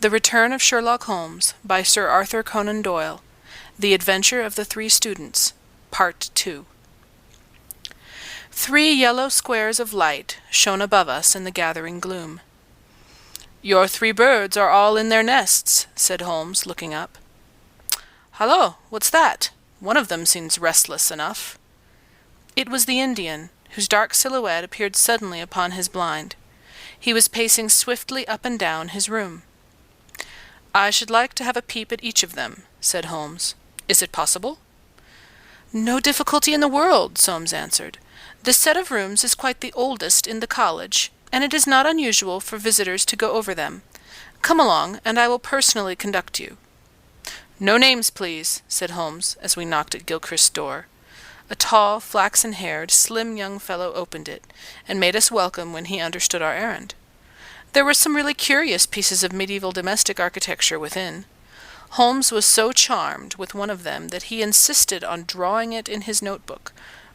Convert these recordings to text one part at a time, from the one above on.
The Return of Sherlock Holmes by Sir Arthur Conan Doyle. The Adventure of the Three Students. Part 2. 3 yellow squares of light shone above us in the gathering gloom. "Your 3 birds are all in their nests," said Holmes, looking up. "Hallo, what's that? One of them seems restless enough." It was the Indian, whose dark silhouette appeared suddenly upon his blind. He was pacing swiftly up and down his room. "I should like to have a peep at each of them," said Holmes. "Is it possible?" "No difficulty in the world," Soames answered. "This set of rooms is quite the oldest in the college, and it is not unusual for visitors to go over them. Come along, and I will personally conduct you." "No names, please," said Holmes, as we knocked at Gilchrist's door. A tall, flaxen-haired, slim young fellow opened it, and made us welcome when he understood our errand. There were some really curious pieces of medieval domestic architecture within. Holmes was so charmed with one of them that he insisted on drawing it in his notebook,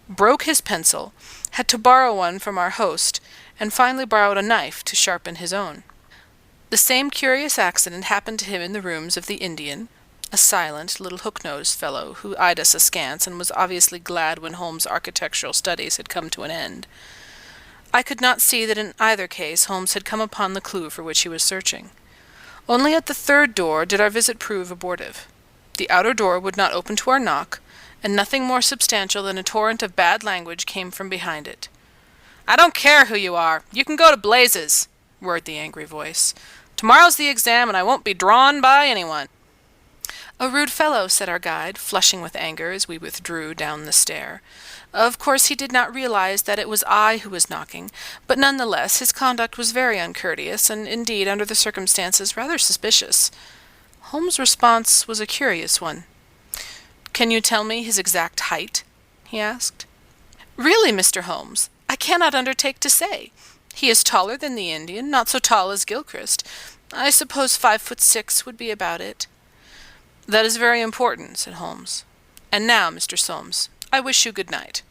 broke his pencil, had to borrow one from our host, and finally borrowed a knife to sharpen his own. The same curious accident happened to him in the rooms of the Indian, a silent, little hook-nosed fellow who eyed us askance and was obviously glad when Holmes' architectural studies had come to an end. I could not see that in either case Holmes had come upon the clue for which he was searching. Only at the 3rd door did our visit prove abortive. The outer door would not open to our knock, and nothing more substantial than a torrent of bad language came from behind it. "I don't care who you are. You can go to blazes," roared the angry voice. "Tomorrow's the exam, and I won't be drawn by anyone." "A rude fellow," said our guide, flushing with anger as we withdrew down the stair. Of course he did not realize that it was I who was knocking, but none the less his conduct was very uncourteous, and indeed, under the circumstances, rather suspicious. Holmes' response was a curious one. "Can you tell me his exact height?" he asked. "Really, Mr. Holmes, I cannot undertake to say. He is taller than the Indian, not so tall as Gilchrist. I suppose 5'6" would be about it." "That is very important," said Holmes. "And now, Mr. Soames, I wish you good night."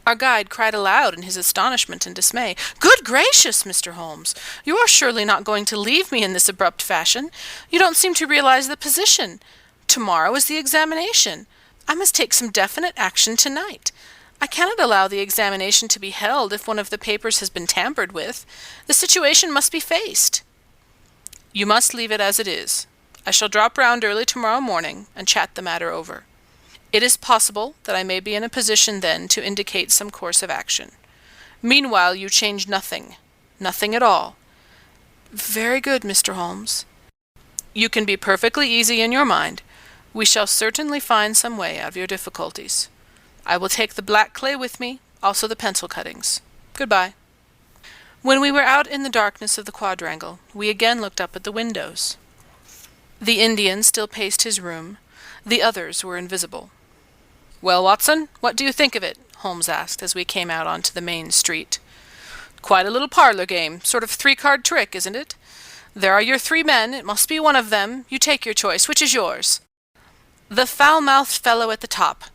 Our guide cried aloud in his astonishment and dismay. "Good gracious, Mr. Holmes! You are surely not going to leave me in this abrupt fashion? You don't seem to realize the position. Tomorrow is the examination. I must take some definite action tonight. I cannot allow the examination to be held if one of the papers has been tampered with. The situation must be faced." "You must leave it as it is. I shall drop round early tomorrow morning and chat the matter over. It is possible that I may be in a position then to indicate some course of action. Meanwhile, you change nothing. Nothing at all." "Very good, Mr. Holmes." "You can be perfectly easy in your mind. We shall certainly find some way out of your difficulties. I will take the black clay with me, also the pencil cuttings. Goodbye." When we were out in the darkness of the quadrangle, we again looked up at the windows. The Indian still paced his room. The others were invisible. "Well, Watson, what do you think of it?" Holmes asked as we came out onto the main street. "Quite a little parlor game, sort of 3-card trick, isn't it? There are your 3 men, it must be one of them. You take your choice. Which is yours?" "The foul-mouthed fellow at the top.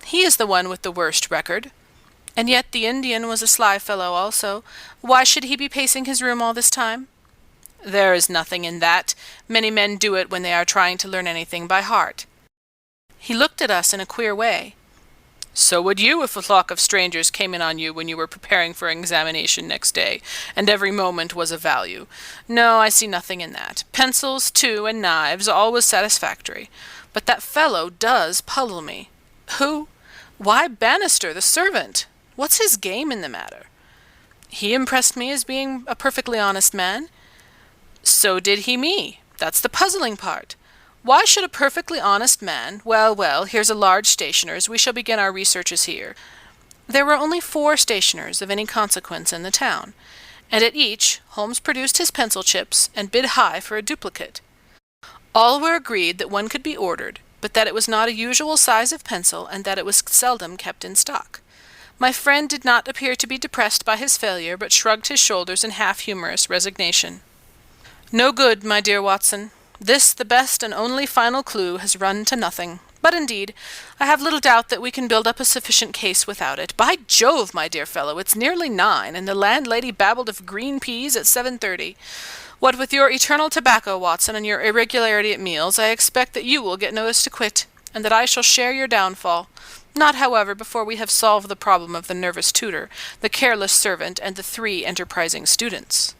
He is the one with the worst record. And yet the Indian was a sly fellow also. Why should he be pacing his room all this time?" "There is nothing in that. Many men do it when they are trying to learn anything by heart." He looked at us in a queer way. "So would you if a flock of strangers came in on you when you were preparing for an examination next day, and every moment was of value. No, I see nothing in that. Pencils, too, and knives, all was satisfactory. But that fellow does puzzle me. Who? Why, Bannister, the servant. What's his game in the matter? He impressed me as being a perfectly honest man. So did he me. That's the puzzling part. Why should a perfectly honest man— Well, here's a large stationer's. We shall begin our researches here." There were only 4 stationers of any consequence in the town, and at each Holmes produced his pencil chips and bid high for a duplicate. All were agreed that one could be ordered, but that it was not a usual size of pencil and that it was seldom kept in stock. My friend did not appear to be depressed by his failure, but shrugged his shoulders in half-humorous resignation. "No good, my dear Watson. This, the best and only final clue, has run to nothing. But indeed, I have little doubt that we can build up a sufficient case without it. By Jove, my dear fellow, it's nearly 9, and the landlady babbled of green peas at 7:30. What with your eternal tobacco, Watson, and your irregularity at meals, I expect that you will get notice to quit, and that I shall share your downfall. Not, however, before we have solved the problem of the nervous tutor, the careless servant, and the 3 enterprising students."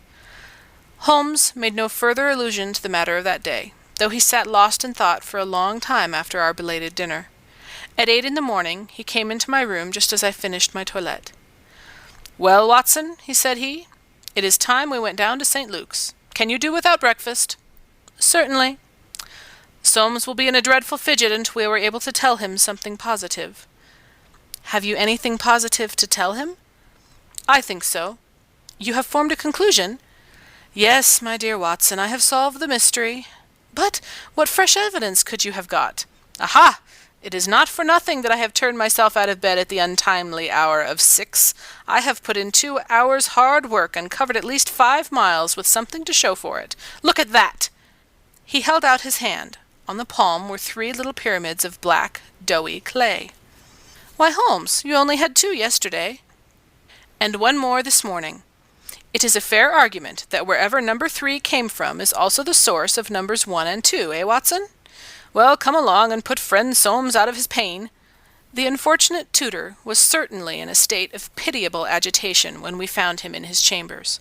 Holmes made no further allusion to the matter of that day, though he sat lost in thought for a long time after our belated dinner. At 8 in the morning he came into my room just as I finished my toilette. "Well, Watson," said he, "it is time we went down to St. Luke's. Can you do without breakfast?" "Certainly." "Soames will be in a dreadful fidget until we are able to tell him something positive." "Have you anything positive to tell him?" "I think so." "You have formed a conclusion?" "Yes, my dear Watson, I have solved the mystery." "But what fresh evidence could you have got?" "Aha! It is not for nothing that I have turned myself out of bed at the untimely hour of 6. I have put in 2 hours' hard work and covered at least 5 miles with something to show for it. Look at that!" He held out his hand. On the palm were 3 little pyramids of black, doughy clay. "Why, Holmes, you only had 2 yesterday." "And 1 more this morning. It is a fair argument that wherever number 3 came from is also the source of numbers 1 and 2, Watson? Well, come along and put friend Soames out of his pain." The unfortunate tutor was certainly in a state of pitiable agitation when we found him in his chambers.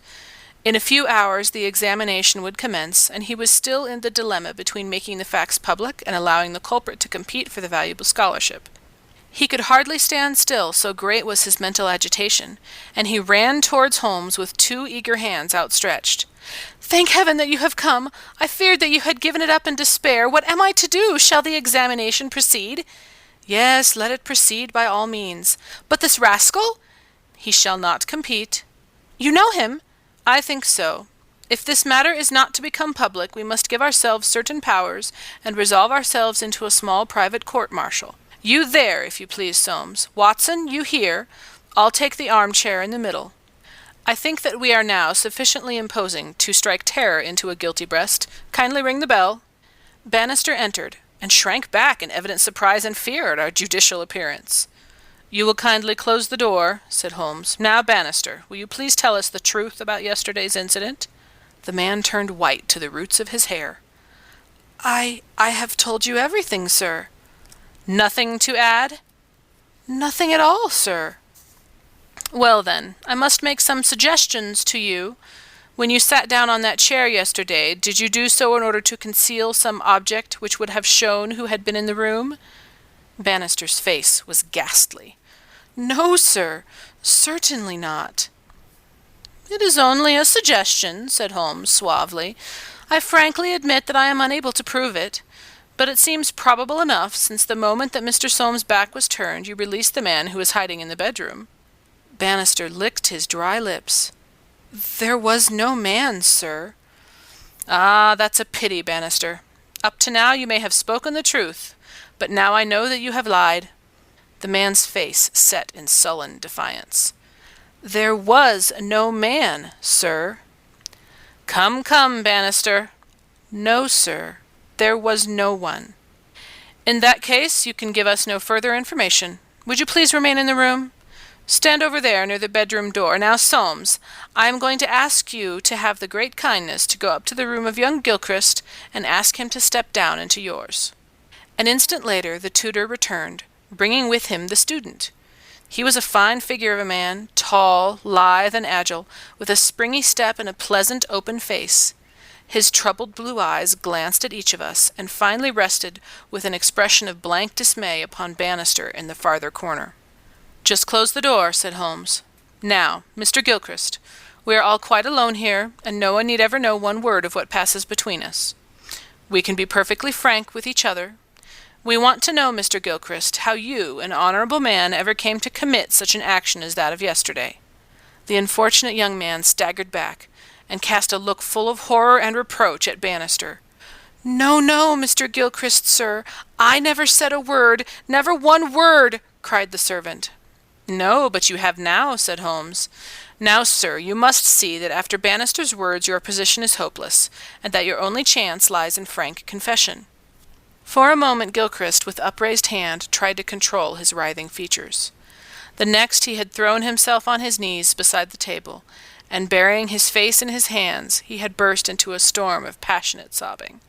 In a few hours the examination would commence, and he was still in the dilemma between making the facts public and allowing the culprit to compete for the valuable scholarship. He could hardly stand still, so great was his mental agitation, and he ran towards Holmes with 2 eager hands outstretched. "Thank heaven that you have come! I feared that you had given it up in despair. What am I to do? Shall the examination proceed?" "Yes, let it proceed by all means." "But this rascal?" "He shall not compete." "You know him?" "I think so. If this matter is not to become public, we must give ourselves certain powers, and resolve ourselves into a small private court-martial. You there, if you please, Soames. Watson, you here. I'll take the armchair in the middle. I think that we are now sufficiently imposing to strike terror into a guilty breast. Kindly ring the bell." Bannister entered, and shrank back in evident surprise and fear at our judicial appearance. "You will kindly close the door," said Holmes. "Now, Bannister, will you please tell us the truth about yesterday's incident?" The man turned white to the roots of his hair. I have told you everything, sir." "Nothing to add?" "Nothing at all, sir." "Well, then, I must make some suggestions to you. When you sat down on that chair yesterday, did you do so in order to conceal some object which would have shown who had been in the room?" Bannister's face was ghastly. "No, sir, certainly not." "It is only a suggestion," said Holmes suavely. "I frankly admit that I am unable to prove it. But it seems probable enough, since the moment that Mr. Soames' back was turned, you released the man who was hiding in the bedroom." Bannister licked his dry lips. "There was no man, sir." "Ah, that's a pity, Bannister. Up to now you may have spoken the truth, but now I know that you have lied." The man's face set in sullen defiance. "There was no man, sir." Come, Bannister." "No, sir. There was no one." "In that case, you can give us no further information. Would you please remain in the room? Stand over there near the bedroom door. Now, Soames, I am going to ask you to have the great kindness to go up to the room of young Gilchrist and ask him to step down into yours." An instant later the tutor returned, bringing with him the student. He was a fine figure of a man, tall, lithe, and agile, with a springy step and a pleasant, open face. His troubled blue eyes glanced at each of us, and finally rested with an expression of blank dismay upon Bannister in the farther corner. "Just close the door," said Holmes. "Now, Mr. Gilchrist, we are all quite alone here, and no one need ever know one word of what passes between us. We can be perfectly frank with each other. We want to know, Mr. Gilchrist, how you, an honorable man, ever came to commit such an action as that of yesterday." The unfortunate young man staggered back, and cast a look full of horror and reproach at Bannister. "No, Mr. Gilchrist, sir. I never said a word, never one word," cried the servant. "No, but you have now," said Holmes. "Now, sir, you must see that after Bannister's words your position is hopeless, and that your only chance lies in frank confession." For a moment Gilchrist, with upraised hand, tried to control his writhing features. The next he had thrown himself on his knees beside the table, and burying his face in his hands, he had burst into a storm of passionate sobbing.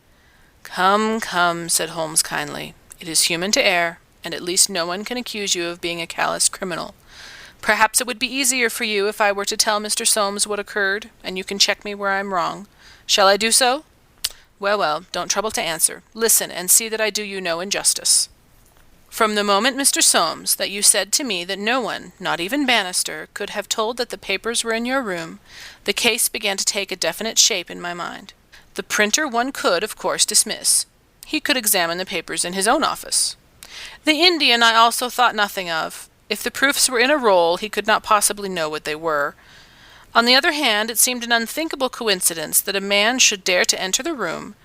"Come, come," said Holmes kindly. "It is human to err, and at least no one can accuse you of being a callous criminal. Perhaps it would be easier for you if I were to tell Mr. Soames what occurred, and you can check me where I'm wrong. Shall I do so? Well, well, don't trouble to answer. Listen, and see that I do you no injustice. From the moment, Mr. Soames, that you said to me that no one, not even Bannister, could have told that the papers were in your room, the case began to take a definite shape in my mind. The printer one could, of course, dismiss. He could examine the papers in his own office. The Indian I also thought nothing of. If the proofs were in a roll, he could not possibly know what they were. On the other hand, it seemed an unthinkable coincidence that a man should dare to enter the room,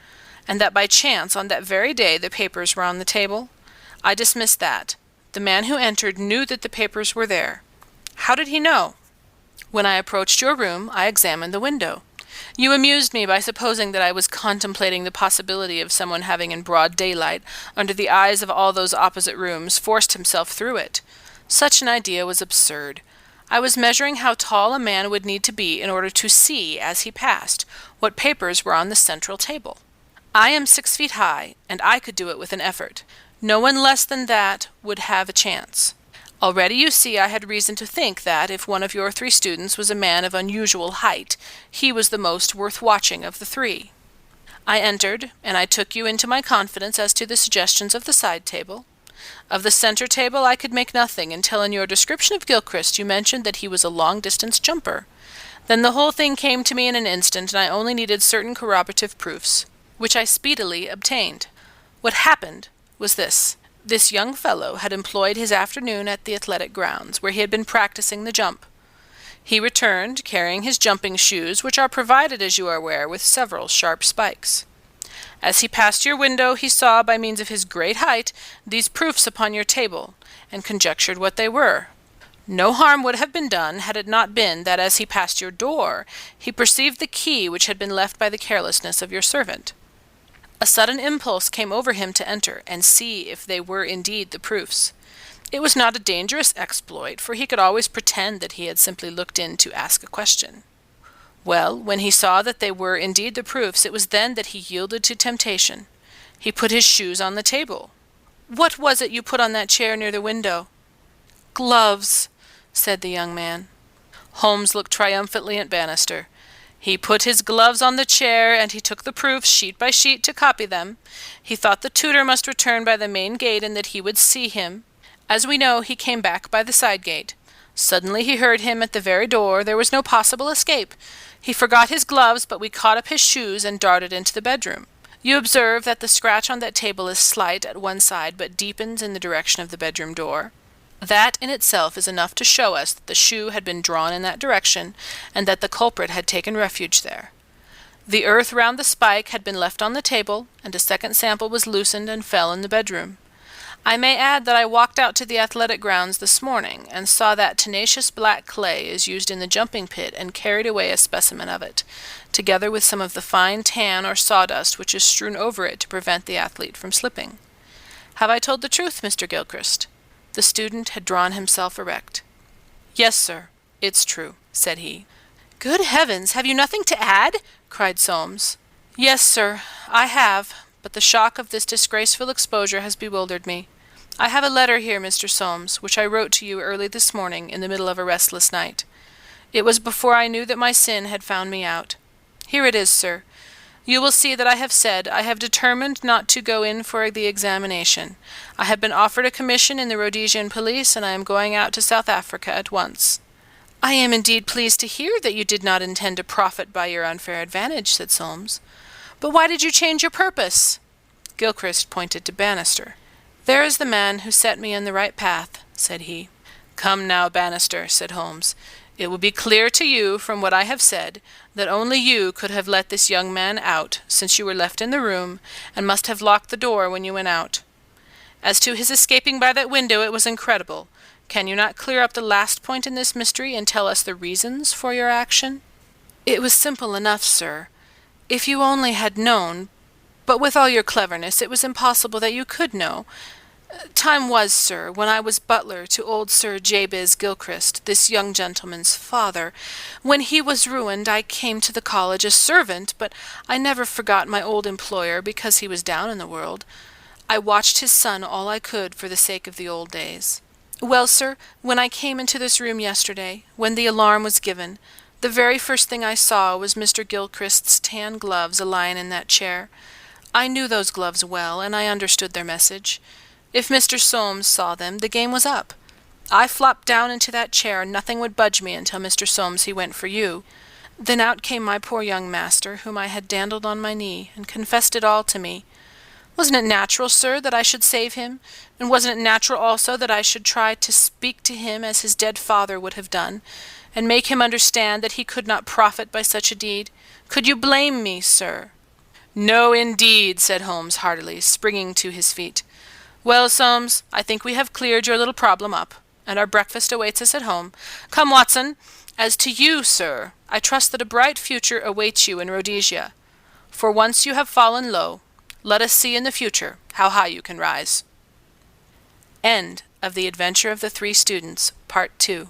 and that by chance on that very day the papers were on the table. I dismissed that. The man who entered knew that the papers were there. How did he know? When I approached your room, I examined the window. You amused me by supposing that I was contemplating the possibility of someone having in broad daylight, under the eyes of all those opposite rooms, forced himself through it. Such an idea was absurd. I was measuring how tall a man would need to be in order to see, as he passed, what papers were on the central table. I am 6 feet high, and I could do it with an effort. No one less than that would have a chance. Already you see I had reason to think that, if one of your 3 students was a man of unusual height, he was the most worth watching of the 3. I entered, and I took you into my confidence as to the suggestions of the side table. Of the center table I could make nothing until in your description of Gilchrist you mentioned that he was a long-distance jumper. Then the whole thing came to me in an instant, and I only needed certain corroborative proofs, which I speedily obtained. What happened was this. This young fellow had employed his afternoon at the athletic grounds, where he had been practicing the jump. He returned, carrying his jumping shoes, which are provided, as you are aware, with several sharp spikes. As he passed your window, he saw, by means of his great height, these proofs upon your table, and conjectured what they were. No harm would have been done, had it not been that, as he passed your door, he perceived the key which had been left by the carelessness of your servant. A sudden impulse came over him to enter, and see if they were indeed the proofs. It was not a dangerous exploit, for he could always pretend that he had simply looked in to ask a question. Well, when he saw that they were indeed the proofs, it was then that he yielded to temptation. He put his shoes on the table. What was it you put on that chair near the window? Gloves, said the young man. Holmes looked triumphantly at Bannister. He put his gloves on the chair, and he took the proofs, sheet by sheet, to copy them. He thought the tutor must return by the main gate, and that he would see him. As we know, he came back by the side gate. Suddenly he heard him at the very door. There was no possible escape. He forgot his gloves, but we caught up his shoes and darted into the bedroom. You observe that the scratch on that table is slight at one side, but deepens in the direction of the bedroom door. That in itself is enough to show us that the shoe had been drawn in that direction, and that the culprit had taken refuge there. The earth round the spike had been left on the table, and a second sample was loosened and fell in the bedroom. I may add that I walked out to the athletic grounds this morning, and saw that tenacious black clay is used in the jumping pit, and carried away a specimen of it, together with some of the fine tan or sawdust which is strewn over it to prevent the athlete from slipping. Have I told the truth, Mr. Gilchrist? The student had drawn himself erect. Yes, sir, it's true, said he. Good heavens, have you nothing to add? Cried Soames. Yes, sir, I have, but the shock of this disgraceful exposure has bewildered me. I have a letter here, Mr. Soames, which I wrote to you early this morning in the middle of a restless night. It was before I knew that my sin had found me out. Here it is, sir. You will see that I have said I have determined not to go in for the examination. I have been offered a commission in the Rhodesian police, and I am going out to South Africa at once. I am indeed pleased to hear that you did not intend to profit by your unfair advantage, said Soames. But why did you change your purpose? Gilchrist pointed to Bannister. There is the man who set me in the right path, said he. Come now, Bannister, said Holmes. It will be clear to you, from what I have said, that only you could have let this young man out, since you were left in the room, and must have locked the door when you went out. As to his escaping by that window, it was incredible. Can you not clear up the last point in this mystery, and tell us the reasons for your action? It was simple enough, sir. If you only had known, but with all your cleverness, it was impossible that you could know. Time was, sir, when I was butler to old Sir Jabez Gilchrist, this young gentleman's father. When he was ruined, I came to the college a servant, but I never forgot my old employer because he was down in the world. I watched his son all I could for the sake of the old days. Well, sir, when I came into this room yesterday, when the alarm was given, the very first thing I saw was Mr. Gilchrist's tan gloves a-lying in that chair. I knew those gloves well, and I understood their message. If Mr. Soames saw them, the game was up. I flopped down into that chair, and nothing would budge me until Mr. Soames he went for you. Then out came my poor young master, whom I had dandled on my knee, and confessed it all to me. Wasn't it natural, sir, that I should save him? And wasn't it natural also that I should try to speak to him as his dead father would have done, and make him understand that he could not profit by such a deed? Could you blame me, sir?" "No, indeed," said Holmes heartily, springing to his feet. "Well, Soames, I think we have cleared your little problem up, and our breakfast awaits us at home. Come, Watson. As to you, sir, I trust that a bright future awaits you in Rhodesia. For once you have fallen low, let us see in the future how high you can rise." End of The Adventure of the Three Students, Part 2.